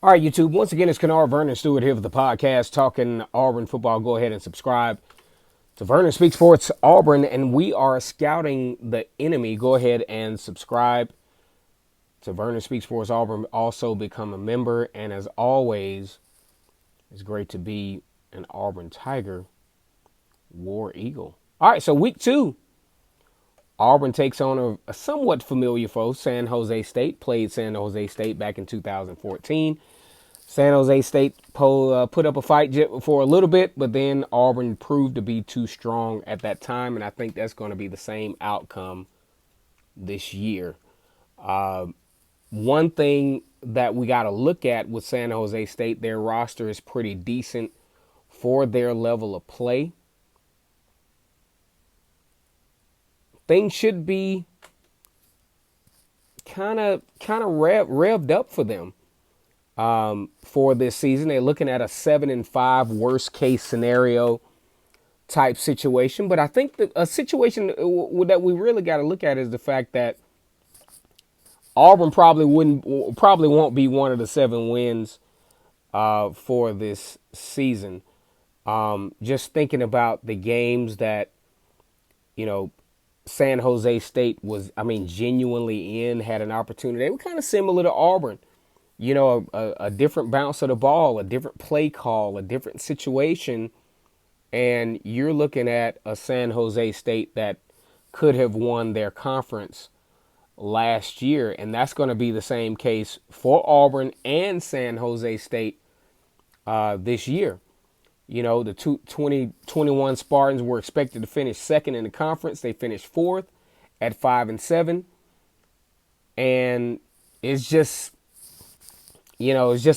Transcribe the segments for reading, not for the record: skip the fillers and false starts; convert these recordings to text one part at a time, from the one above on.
All right, YouTube. Once again, it's Kennard Vernon Stewart here for the podcast talking Auburn football. Go ahead and subscribe to Vernon Speaks Sports Auburn, and we are scouting the enemy. Go ahead and subscribe to Vernon Speaks Sports Auburn. Also become a member, and as always, it's great to be an Auburn Tiger, War Eagle. All right, so week 2, Auburn takes on a somewhat familiar foe, San Jose State. Played San Jose State back in 2014. San Jose State put up a fight for a little bit, but then Auburn proved to be too strong at that time, and I think that's going to be the same outcome this year. One thing that we got to look at with San Jose State, their roster is pretty decent for their level of play. Things should be kind of revved up for them. For this season, they're looking at a 7-5 worst case scenario type situation. But I think that a situation that we really got to look at is the fact that Auburn probably won't be one of the 7 wins for this season. Just thinking about the games that San Jose State was, genuinely had an opportunity. They were kind of similar to Auburn. A different bounce of the ball, a different play call, a different situation. And you're looking at a San Jose State that could have won their conference last year. And that's going to be the same case for Auburn and San Jose State this year. The 2021 Spartans were expected to finish second in the conference. They finished 4th at 5-7. And it's just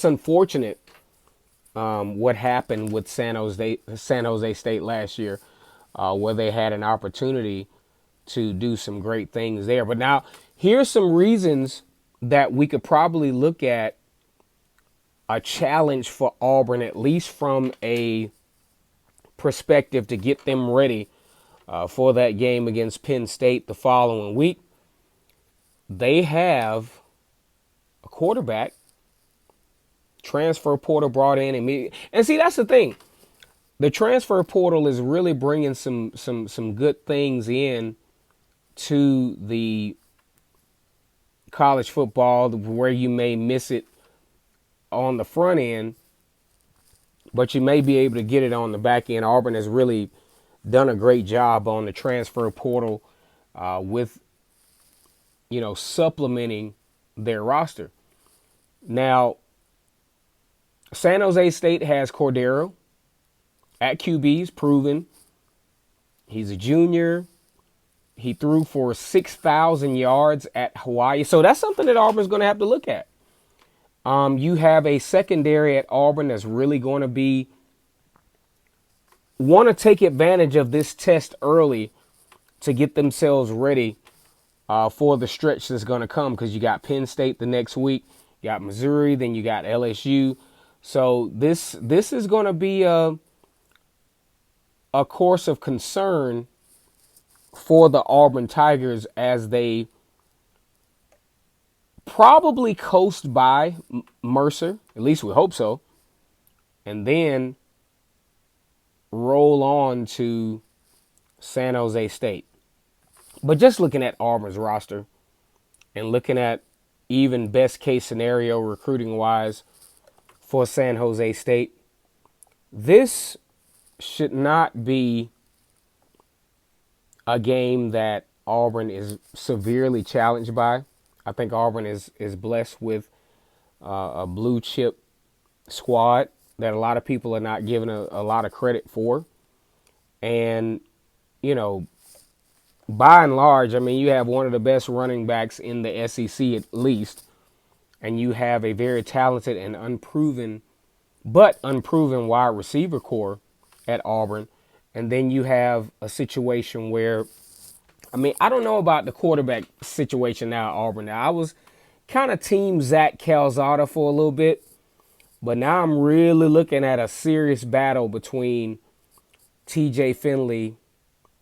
unfortunate what happened with San Jose State last year, where they had an opportunity to do some great things there. But now, here's some reasons that we could probably look at a challenge for Auburn, at least from a perspective to get them ready for that game against Penn State the following week. They have a quarterback. Transfer portal brought in immediately. And see, that's the thing. The transfer portal is really bringing some good things in to the college football where you may miss it on the front end, but you may be able to get it on the back end. Auburn has really done a great job on the transfer portal with, supplementing their roster. Now, San Jose State has Cordero at QB's proven. He's a junior. He threw for 6,000 yards at Hawaii. So that's something that Auburn's going to have to look at. You have a secondary at Auburn that's really going to want to take advantage of this test early to get themselves ready for the stretch that's going to come, because you got Penn State the next week. You got Missouri, then you got LSU. So this is going to be a course of concern for the Auburn Tigers as they probably coast by Mercer, at least we hope so, and then roll on to San Jose State. But just looking at Auburn's roster and looking at even best case scenario recruiting wise for San Jose State, this should not be a game that Auburn is severely challenged by. I think Auburn is blessed with a blue chip squad that a lot of people are not giving a lot of credit for. And, by and large, you have one of the best running backs in the SEC at least. And you have a very talented and unproven wide receiver core at Auburn. And then you have a situation where, I don't know about the quarterback situation now at Auburn. Now, I was kind of team Zach Calzada for a little bit, but now I'm really looking at a serious battle between TJ Finley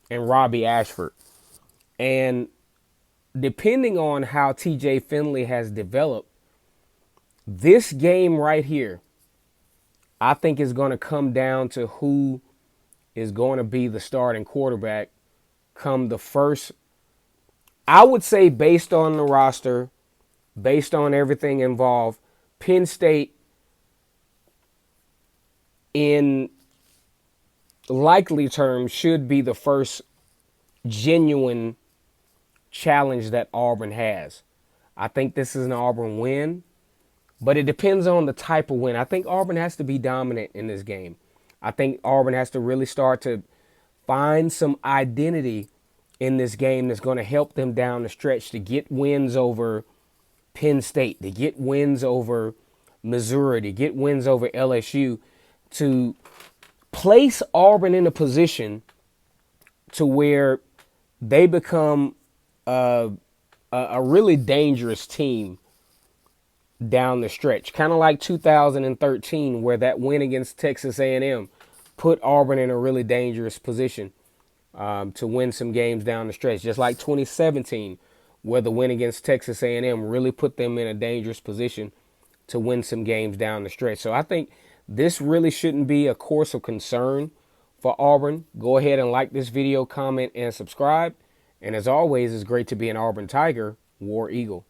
and Robbie Ashford. And depending on how TJ Finley has developed, This game right here, I think is going to come down to who is going to be the starting quarterback come the first. I would say, based on the roster, based on everything involved, Penn State, in likely terms, should be the first genuine challenge that Auburn has. I think this is an Auburn win, but it depends on the type of win. I think Auburn has to be dominant in this game. I think Auburn has to really start to find some identity in this game that's going to help them down the stretch to get wins over Penn State, to get wins over Missouri, to get wins over LSU, to place Auburn in a position to where they become a really dangerous team down the stretch, kind of like 2013, where that win against Texas A&M put Auburn in a really dangerous position to win some games down the stretch, just like 2017, where the win against Texas A&M really put them in a dangerous position to win some games down the stretch. So I think this really shouldn't be a course of concern for Auburn. Go ahead and like this video, comment, and subscribe. And as always, it's great to be an Auburn Tiger, War Eagle.